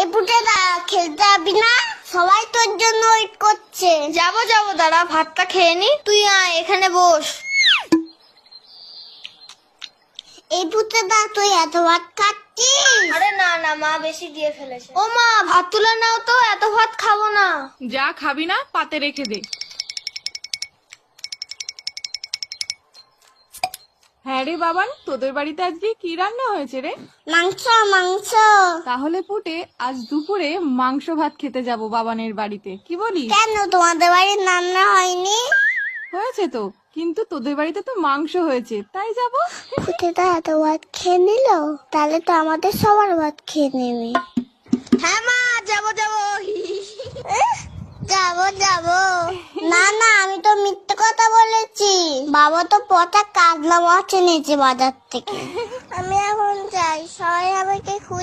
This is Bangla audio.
এ পুটেদা খেলতে যাবি না? সবাই তোর জন্য ওয়েট করছে। যাবো দাঁড়া, ভাতটা খেয়ে নি। তুই আয়, এখানে বস। এই পুটেদা তুই এত ভাত খাচ্ছিস? আরে না মা বেশি দিয়ে ফেলেছে। ও মা, ভাত তুলে নাও তো, এত ভাত খাবো না। যা খাবি না পাতে রেখে দে। হ্যাঁ রে বাবান, তোদের বাড়িতে আজকে কি রান্না হয়েছে রে? মাংস মাংস। তাহলে পুটে আজ দুপুরে মাংস ভাত খেতে যাব বাবানের বাড়িতে, কি বলি? কেন তোমাদের বাড়ির রান্না হয়নি? হয়েছে তো, কিন্তু তোদের বাড়িতে তো মাংস হয়েছে, তাই যাব। পুটেদা এত ভাত খেয়ে নিল, তাহলে তো আমাদের সবার ভাত খেয়ে নেবে। হ্যাঁ মা, যাবো যাবো। না আমি তো মিথ্যে কথা বলেছি। বাবা তো পচা কাতলা মাছ এনেছে বাজার থেকে। আমি এখন যাই, সবাই আমাকে খুঁজে